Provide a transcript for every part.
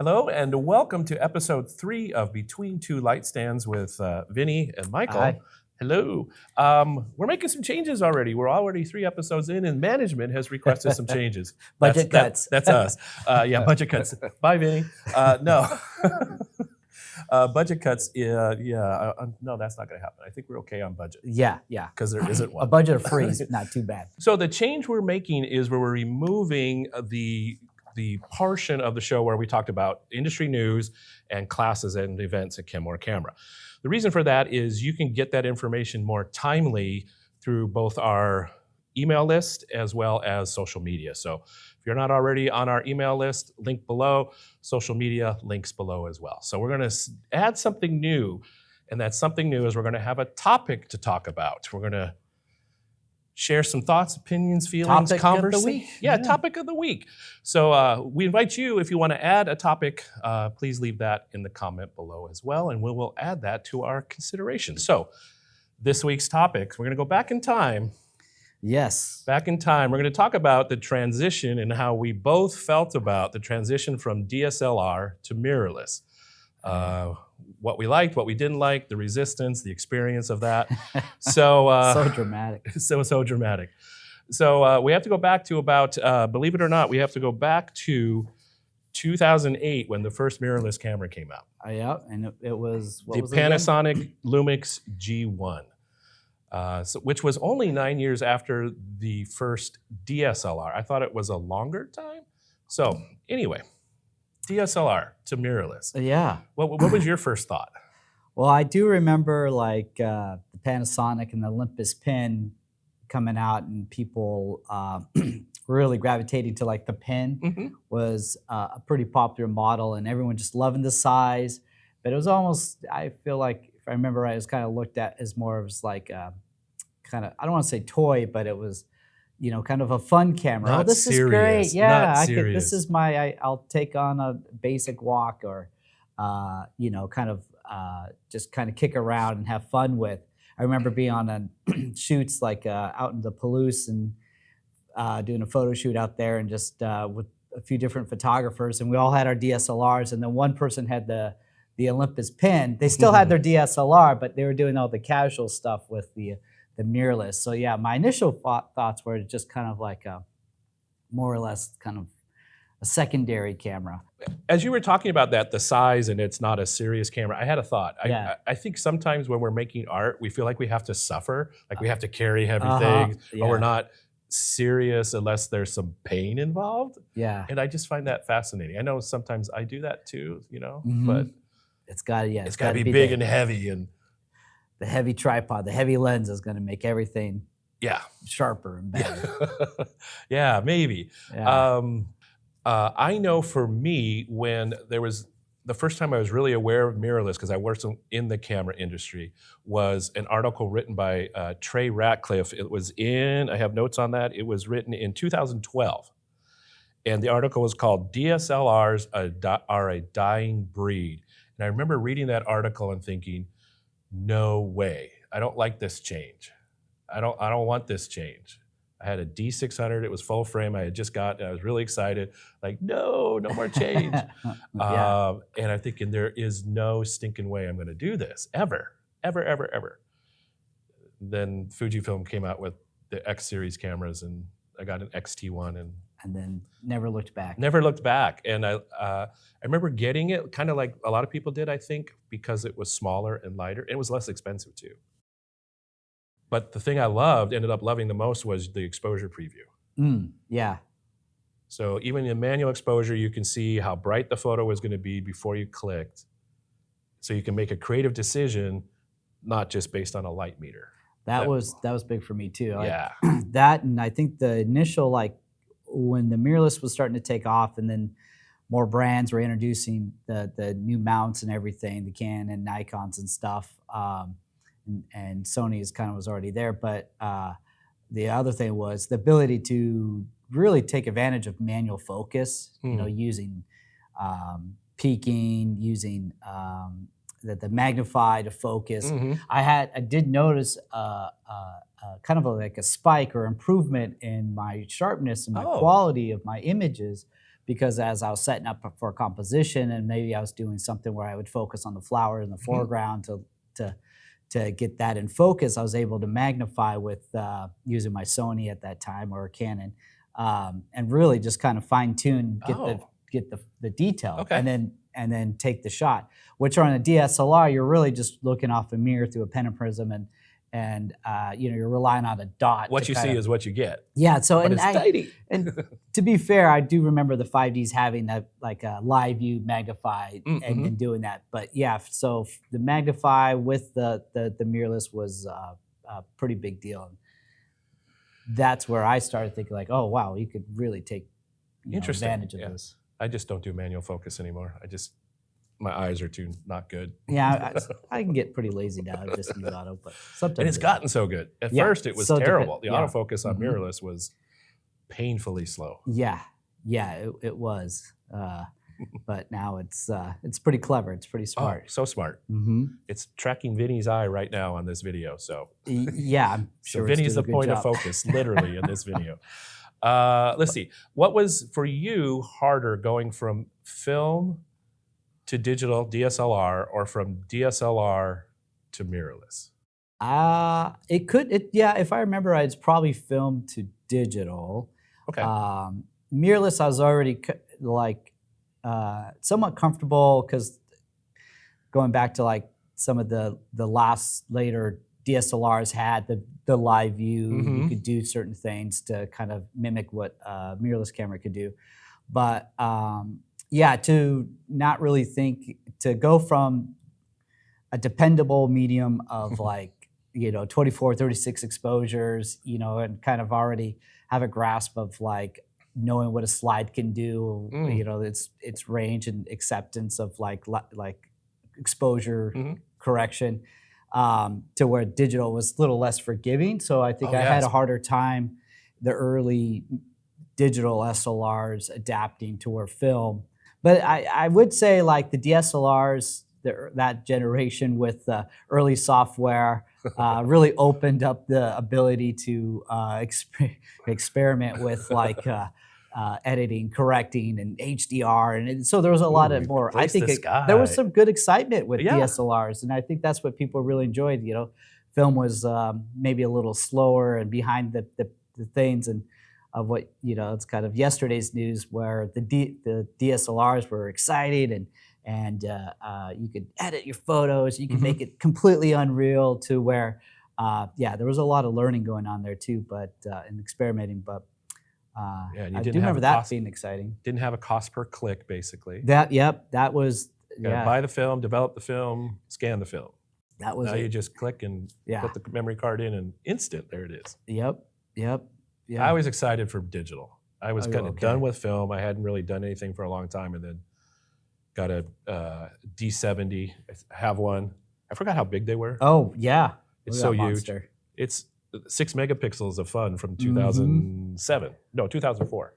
Hello and welcome to episode 3 of Between Two Light Stands with Vinny and Michael. Hi. Hello. We're making some changes already. We're already 3 episodes in and management has requested some changes. Budget cuts. That's us. Yeah, budget cuts. Bye, Vinny. No. Budget cuts, no, that's not going to happen. I think we're okay on budget. Yeah. Because there isn't one. A budget of freeze, not too bad. So the change we're making is where we're removing the portion of the show where we talked about industry news and classes and events at kenmorecamera. The reason for that is you can get that information more timely through both our email list as well as social media. So if you're not already on our email list, link below, social media, links below as well. So we're going to add something new, and that something new is we're going to have a topic to talk about. We're going to share some thoughts, opinions, feelings, Topic of the week. Yeah, topic of the week. So we invite you, if you want to add a topic, please leave that in the comment below as well, and we will add that to our consideration. So this week's topics, we're going to go back in time. Yes. Back in time, we're going to talk about the transition and how we both felt about the transition from DSLR to mirrorless. What we liked, what we didn't like, the resistance, the experience of that. So So dramatic. So dramatic. So we have to go back to about, believe it or not, we have to go back to 2008 when the first mirrorless camera came out. Yeah, and it was, what the was it again? Panasonic Lumix G1, which was only 9 years after the first DSLR. I thought it was a longer time. So anyway, DSLR to mirrorless. Yeah. What was your first thought? Well, I do remember like the Panasonic and the Olympus pen coming out, and people really gravitating to like the pen was a pretty popular model, and everyone just loving the size. But it was almost, I feel like, if I remember right, it was kind of looked at as more of like a kind of, I don't want to say toy, but it was, you know, kind of a fun camera. Not oh, this serious, is great. Yeah, not serious. this is I'll take on a basic walk, or, you know, kind of just kind of kick around and have fun with. I remember being on shoots like out in the Palouse and doing a photo shoot out there, and just with a few different photographers, and we all had our DSLRs, and then one person had the Olympus pen. They still had their DSLR, but they were doing all the casual stuff with the mirrorless. So yeah, my initial thoughts were just kind of like a more or less kind of a secondary camera. As you were talking about that, the size and it's not a serious camera, I had a thought. Yeah. I think sometimes when we're making art, we feel like we have to suffer, like we have to carry heavy things, Yeah. or we're not serious unless there's some pain involved. Yeah. And I just find that fascinating. I know sometimes I do that too, you know, Mhm. but It's got to, it's got to be big and heavy, and the heavy tripod, the heavy lens is going to make everything yeah, sharper and better. yeah, maybe. Yeah. I know for me, when there was the first time I was really aware of mirrorless, because I worked in the camera industry, was an article written by Trey Ratcliffe. It was I have notes on that. It was written in 2012. And the article was called DSLRs are a dying breed. And I remember reading that article and thinking, no way. I don't like this change. I don't want this change. I had a D600. It was full frame. I had just got. I was really excited. Like, no more change. Yeah. And I'm thinking, there is no stinking way I'm going to do this ever. Then Fujifilm came out with the X series cameras, and I got an XT1 And then never looked back. Never looked back. And I remember getting it kind of like a lot of people did, I think, because it was smaller and lighter. It was less expensive too. But the thing I ended up loving the most, was the exposure preview. Yeah. So even in manual exposure, you can see how bright the photo was going to be before you clicked. So you can make a creative decision, not just based on a light meter. That was big for me too. Yeah. That, and I think the initial, like when the mirrorless was starting to take off, and then more brands were introducing the new mounts and everything, the Canon and Nikons and stuff. And Sony's kind of was already there, but the other thing was the ability to really take advantage of manual focus, you know, using peaking, using the magnify to focus. I did notice kind of like a spike or improvement in my sharpness and my quality of my images because as I was setting up for composition, and maybe I was doing something where I would focus on the flower in the foreground to get that in focus, I was able to magnify with using my Sony at that time, or a Canon, and really just kind of fine tune, get the detail, Okay. and then take the shot. Which on a DSLR, you're really just looking off a mirror through a pen and prism, and you know, you're relying on a dot. What you see is what you get. Yeah. So But it's tiny. and to be fair, I do remember the 5Ds having that, like a live view magnified and doing that. But yeah, so the magnify with the mirrorless was a pretty big deal. That's where I started thinking like, oh wow, you could really take advantage of this. I just don't do manual focus anymore. My eyes are too not good. Yeah, I can get pretty lazy now. I just use auto, but sometimes. And it's gotten so good. At first, it was so terrible. The yeah. autofocus on mirrorless was painfully slow. Yeah, it was. But now it's pretty clever. It's pretty smart. Oh, so smart. It's tracking Vinny's eye right now on this video. So yeah, I'm sure. So Vinny's the point of focus, literally, in this video. Let's see. What was for you harder, going from film to digital DSLR, or from DSLR to mirrorless? If I remember right, it's probably film to digital. Okay. Mirrorless, I was already somewhat comfortable, because going back to like some of the later DSLRs had the live view. You could do certain things to kind of mimic what mirrorless camera could do. But yeah, to not really to go from a dependable medium of like, 24, 36 exposures, and kind of already have a grasp of like knowing what a slide can do, its range and acceptance of like exposure correction, to where digital was a little less forgiving. So I think I had a harder time, the early digital SLRs, adapting to where film. But I would say like the DSLRs, that generation with early software really opened up the ability to experiment with like editing, correcting, and HDR, and so there was a lot of more. I think there was some good excitement with DSLRs, and I think that's what people really enjoyed. Film was maybe a little slower and behind the things, and of what it's kind of yesterday's news, where the DSLRs were excited, and you could edit your photos, you could make it completely unreal, to where there was a lot of learning going on there too, but and experimenting. But I do remember that being exciting. Didn't have a cost per click, basically. That was buy the film, develop the film, scan the film. That was now you just click and put the memory card in, and instant, there it is. Yep. Yeah. I was excited for digital. I was kind of done with film. I hadn't really done anything for a long time, and then got a D70. I have one. I forgot how big they were. Oh yeah, it's so huge. It's 6 megapixels of fun from 2007. No, 2004.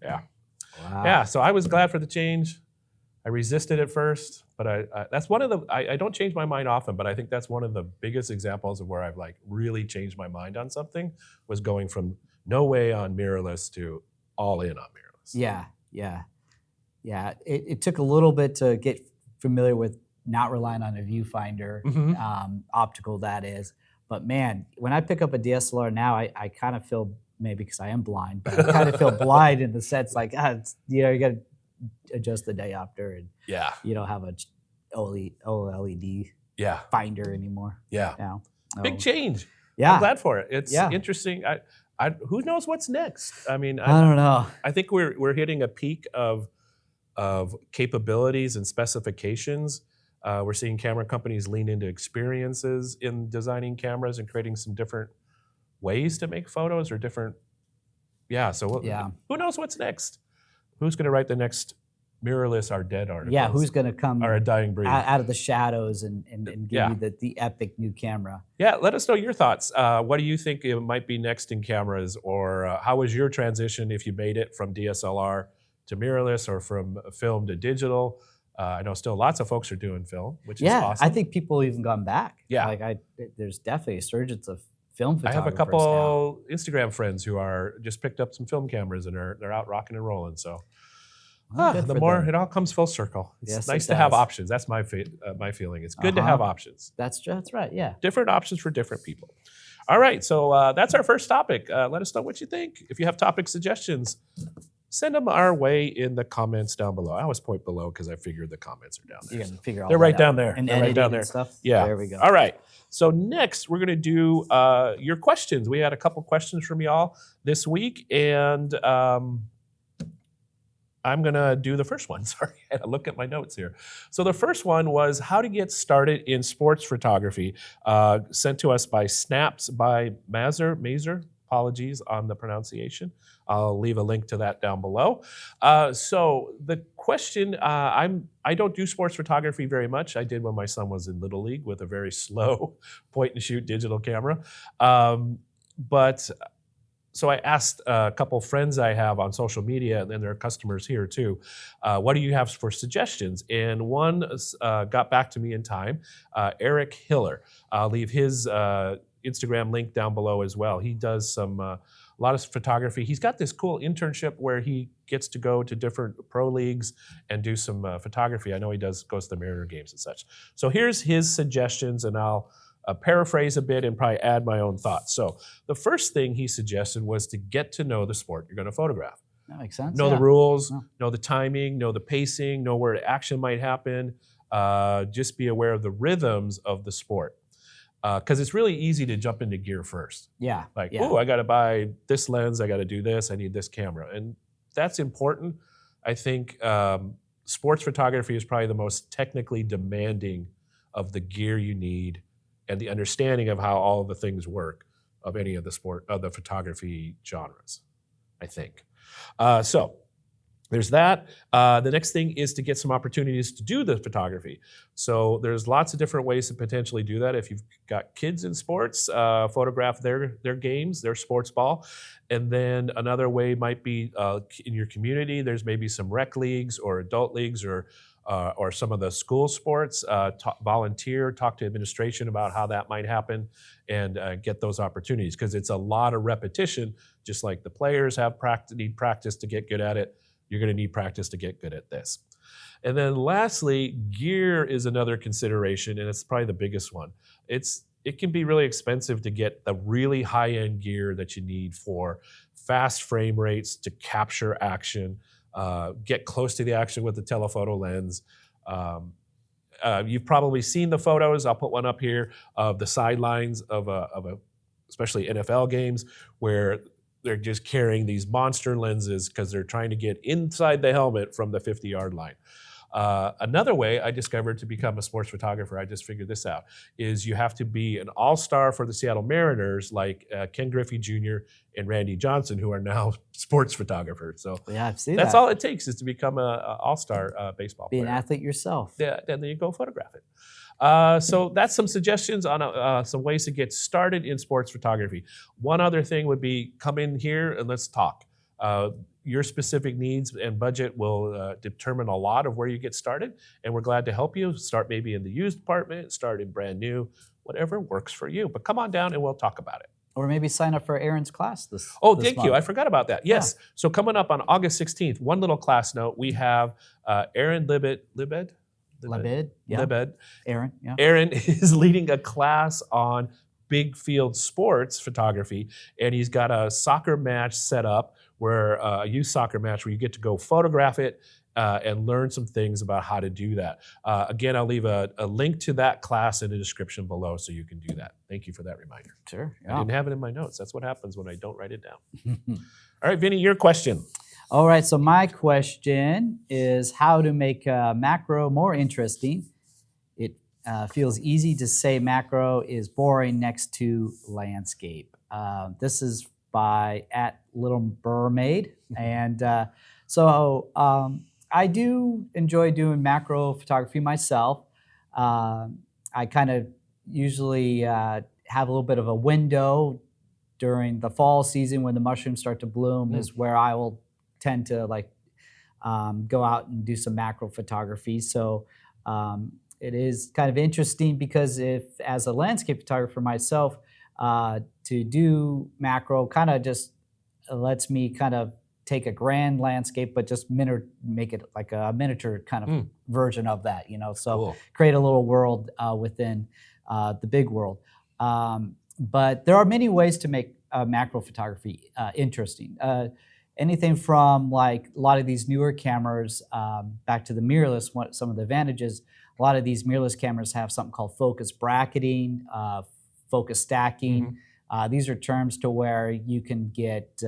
Yeah. Wow. Yeah. So I was glad for the change. I resisted at first, but that's one of the. I don't change my mind often, but I think that's one of the biggest examples of where I've like really changed my mind on something, was going from no way on mirrorless to all in on mirrorless. Yeah. It took a little bit to get familiar with not relying on a viewfinder, optical that is. But man, when I pick up a DSLR now, I kind of feel, maybe because I am blind, but I kind of feel blind in the sense like, you got to adjust the diopter, and you don't have a OLED finder anymore. Now. Big change. Yeah. I'm glad for it. It's interesting. Who knows what's next? I mean, I don't know. I think we're hitting a peak of capabilities and specifications. We're seeing camera companies lean into experiences in designing cameras and creating some different ways to make photos, or different. Who knows what's next? Who's going to write the next mirrorless Are Dead article? Yeah, who's going to come or a dying breed out of the shadows and give you the epic new camera? Yeah, let us know your thoughts. What do you think it might be next in cameras, or how was your transition, if you made it from DSLR to mirrorless, or from film to digital? I know still lots of folks are doing film, which is awesome. I think people even gone back. Yeah, there's definitely a surgence of film photographers. I have a couple Instagram friends who are just picked up some film cameras, and they're out rocking and rolling. So Well, good The for more them. it all comes full circle. It's Yes, nice it to have does. options. That's my feeling. It's good to have options. That's right. Yeah. Different options for different people. All right, so that's our first topic. Let us know what you think. If you have topic suggestions, send them our way in the comments down below. I always point below because I figure the comments are down there. You can figure all They're that right out. down there. And They're right editing down there. and stuff. Yeah. There we go. All right. So next, we're going to do your questions. We had a couple questions from y'all this week, and I'm going to do the first one. Sorry, I had to look at my notes here. So the first one was how to get started in sports photography, sent to us by Snaps by Mazer. Apologies on the pronunciation. I'll leave a link to that down below. So the question, I don't do sports photography very much. I did when my son was in Little League with a very slow point and shoot digital camera. So I asked a couple friends I have on social media, and then there are customers here too, what do you have for suggestions? And one got back to me in time, Eric Hiller. I'll leave his Instagram link down below as well. He does a lot of photography. He's got this cool internship where he gets to go to different pro leagues and do some photography. I know he goes to the Mariner games and such. So here's his suggestions, and I'll paraphrase a bit and probably add my own thoughts. So the first thing he suggested was to get to know the sport you're going to photograph. That makes sense. Know the rules, know the timing, know the pacing, know where action might happen. Just be aware of the rhythms of the sport. Because it's really easy to jump into gear first. Yeah. Like, oh, I got to buy this lens, I got to do this, I need this camera. And that's important. I think sports photography is probably the most technically demanding of the gear you need and the understanding of how all of the things work of any of the photography genres, I think. So there's that. The next thing is to get some opportunities to do the photography. So there's lots of different ways to potentially do that. If you've got kids in sports, photograph their games, their sports ball. And then another way might be in your community, there's maybe some rec leagues or adult leagues or some of the school sports, volunteer, talk to administration about how that might happen and get those opportunities, because it's a lot of repetition. Just like the players need practice to get good at it, you're going to need practice to get good at this. And then lastly, gear is another consideration, and it's probably the biggest one. It can be really expensive to get the really high-end gear that you need for fast frame rates to capture action, get close to the action with the telephoto lens. You've probably seen the photos. I'll put one up here of the sidelines of especially NFL games, where they're just carrying these monster lenses because they're trying to get inside the helmet from the 50-yard line. Another way I discovered to become a sports photographer, I just figured this out, is you have to be an all-star for the Seattle Mariners, like Ken Griffey Jr. and Randy Johnson, who are now sports photographers. So yeah, I've seen that's that. all it takes is to become an all-star baseball player. Be an athlete yourself. Yeah, and then you go photograph it. So that's some suggestions on some ways to get started in sports photography. One other thing would be come in here and let's talk. Your specific needs and budget will determine a lot of where you get started, and we're glad to help you. Start maybe in the used department, start in brand new, whatever works for you. But come on down and we'll talk about it. Or maybe sign up for Aaron's class this Thank month. you. I forgot about that. Yes. Yeah. So coming up on August 16th, one little class note, we have Aaron Libed. Yeah. Aaron, yeah. Aaron is leading a class on big field sports photography, and he's got a soccer match set up where a youth soccer match where you get to go photograph it and learn some things about how to do that. Again, I'll leave a link to that class in the description below so you can do that. Thank you for that reminder. Sure. Yeah. I didn't have it in my notes. That's what happens when I don't write it down. All right, Vinny, your question. All right, so my question is how to make macro more interesting. It feels easy to say macro is boring next to landscape. This is by @LittleMermaid. And I do enjoy doing macro photography myself. I kind of usually have a little bit of a window during the fall season when the mushrooms start to bloom is where I will tend to go out and do some macro photography. So it is kind of interesting because if, as a landscape photographer myself, to do macro kind of just lets me kind of take a grand landscape, but just make it like a miniature kind of version of that, so Cool. create a little world within the big world. But there are many ways to make macro photography interesting. Anything from like a lot of these newer cameras, back to the mirrorless, some of the advantages, a lot of these mirrorless cameras have something called focus bracketing, focus stacking. These are terms to where you can get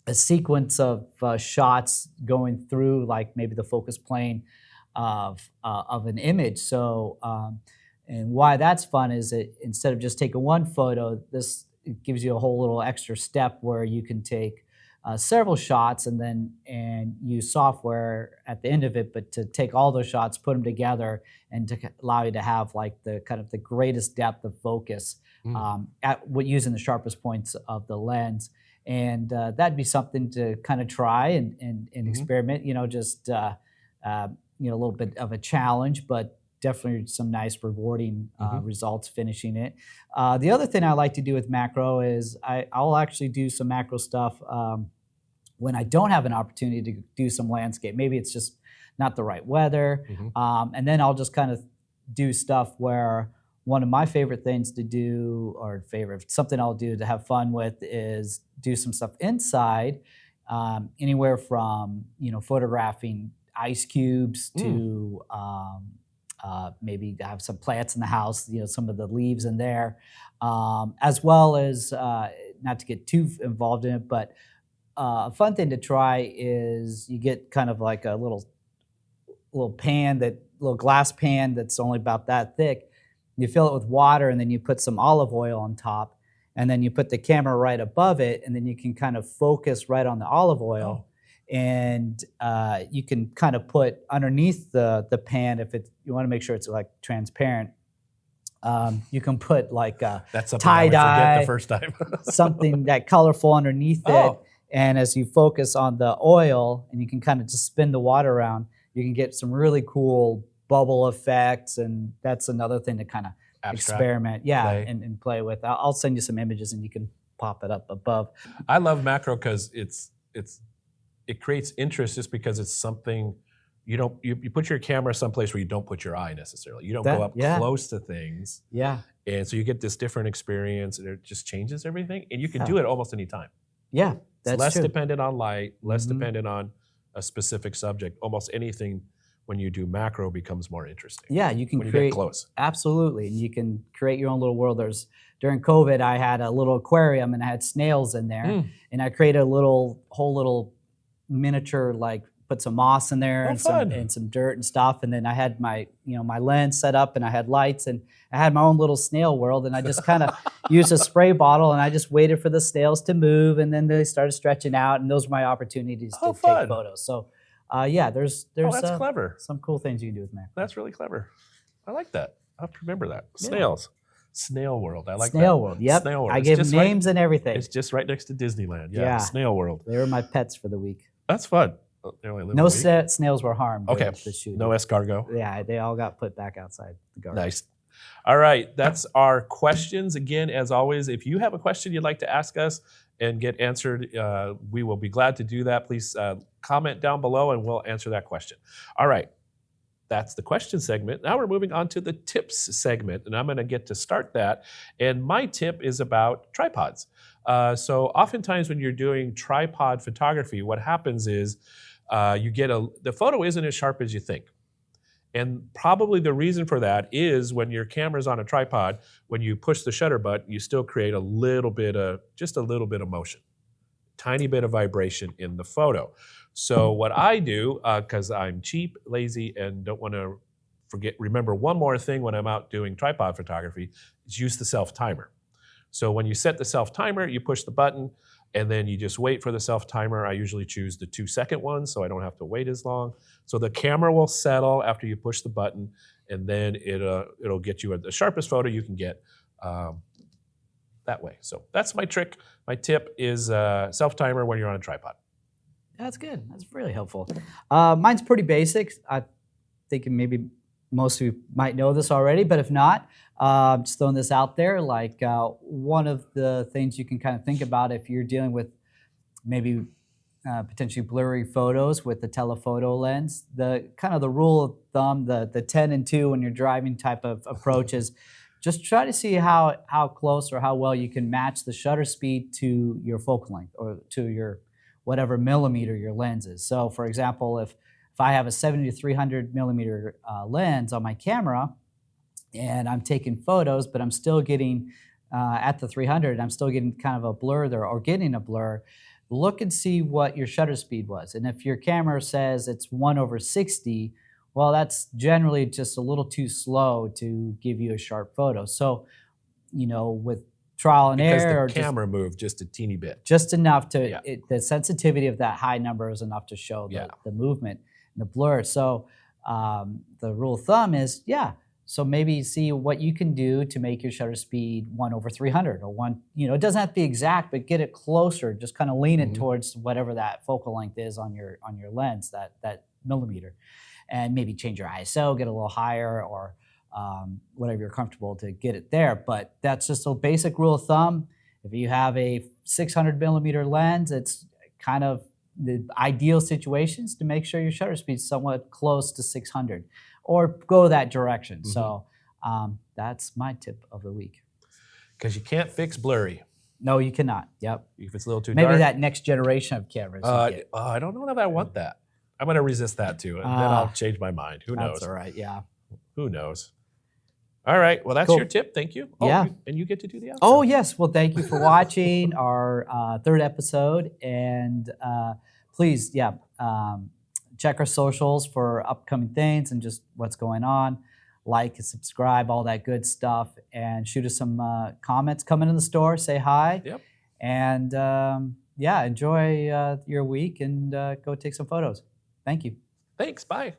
a sequence of shots going through like maybe the focus plane of an image. So, and why that's fun is that instead of just taking one photo, this gives you a whole little extra step where you can take several shots and use software at the end of it, but to take all those shots, put them together, and to allow you to have like the kind of the greatest depth of focus using the sharpest points of the lens. And that'd be something to kind of try and experiment. Just a little bit of a challenge, but definitely some nice rewarding results finishing it. The other thing I like to do with macro is I'll actually do some macro stuff when I don't have an opportunity to do some landscape. Maybe it's just not the right weather. And then I'll just kind of do stuff where one of my favorite things to do, or something I'll do to have fun with, is do some stuff inside, anywhere from photographing ice cubes to maybe have some plants in the house, some of the leaves in there, as well as not to get too involved in it, but a fun thing to try is you get kind of like a little glass pan that's only about that thick. You fill it with water, and then you put some olive oil on top, and then you put the camera right above it, and then you can kind of focus right on the olive oil. And you can kind of put underneath the pan, if you want to make sure it's like transparent, you can put like that's something tie dye the first time. something that colorful underneath it. And as you focus on the oil, and you can kind of just spin the water around, you can get some really cool bubble effects. And that's another thing to kind of experiment, and play with. I'll send you some images, and you can pop it up above. I love macro because it creates interest just because it's something you put your camera someplace where you don't put your eye necessarily. You don't go up close to things. And so you get this different experience, and it just changes everything. And you can do it almost any time. That's it's less true. dependent on light, less dependent on a specific subject. Almost anything when you do macro becomes more interesting. You can when create, you get close. Absolutely, and you can create your own little world. During COVID, I had a little aquarium, and I had snails in there, and I created a whole little miniature, like put some moss in there and some dirt and stuff, and then I had my my lens set up, and I had lights, and I had my own little snail world, and I just kind of used a spray bottle, and I just waited for the snails to move, and then they started stretching out, and those were my opportunities to take photos. So there's that's clever. Some cool things you can do with macro. That's really clever. I like that. I have to remember that. Snails. Snail World. I like Snail that. World. Yep. Snail World. I gave them names and everything. It's just right next to Disneyland. Yeah. Snail World. They were my pets for the week. That's fun. No snails were harmed. Okay. The shooting. No escargot. Yeah, they all got put back outside the garden. Nice. All right, that's our questions. Again, as always, if you have a question you'd like to ask us and get answered, we will be glad to do that. Please comment down below, and we'll answer that question. All right, that's the question segment. Now we're moving on to the tips segment, and I'm going to get to start that. And my tip is about tripods. So oftentimes when you're doing tripod photography, what happens is the photo isn't as sharp as you think. And probably the reason for that is when your camera's on a tripod, when you push the shutter button, you still create just a little bit of motion, tiny bit of vibration in the photo. So what I do, because I'm cheap, lazy, and don't want to remember one more thing when I'm out doing tripod photography, is use the self-timer. So when you set the self-timer, you push the button, and then you just wait for the self-timer. I usually choose the 2-second one so I don't have to wait as long. So the camera will settle after you push the button, and then it'll get you the sharpest photo you can get that way. So that's my trick. My tip is self-timer when you're on a tripod. That's good. That's really helpful. Mine's pretty basic. I think maybe most of you might know this already, but if not, just throwing this out there, like one of the things you can kind of think about if you're dealing with maybe potentially blurry photos with the telephoto lens. The kind of the rule of thumb, the 10 and 2 when you're driving type of approach is just try to see how close or how well you can match the shutter speed to your focal length or to your whatever millimeter your lens is. So for example, if I have a 70 to 300 millimeter lens on my camera and I'm taking photos, but I'm still getting at the 300, I'm still getting kind of a blur there or getting a blur, look and see what your shutter speed was. And if your camera says it's 1/60, well, that's generally just a little too slow to give you a sharp photo. So, with trial and Because error, the camera moved just a teeny bit. just enough to, Yeah. the sensitivity of that high number is enough to show the movement and the blur. So the rule of thumb is, so maybe see what you can do to make your shutter speed 1/300 or one, it doesn't have to be exact, but get it closer, just kind of lean it towards whatever that focal length is on your lens, that millimeter. And maybe change your ISO, get a little higher or whatever you're comfortable to get it there. But that's just a basic rule of thumb. If you have a 600 millimeter lens, it's kind of the ideal situations to make sure your shutter speed is somewhat close to 600 or go that direction. So that's my tip of the week. Because you can't fix blurry. No, you cannot. Yep. If it's a little too Maybe dark. that next generation of cameras. you get. I don't know if I want that. I'm going to resist that too. And then I'll change my mind. Who knows? That's all right. Yeah. Who knows? All right. Well, that's Cool. your tip. Thank you. Yeah. And you get to do the outro. Oh, yes. Well, thank you for watching our third episode. And please, check our socials for upcoming things and just what's going on. Like and subscribe, all that good stuff. And shoot us some comments. Come into the store, say hi. Yep. And enjoy your week and go take some photos. Thank you. Thanks. Bye.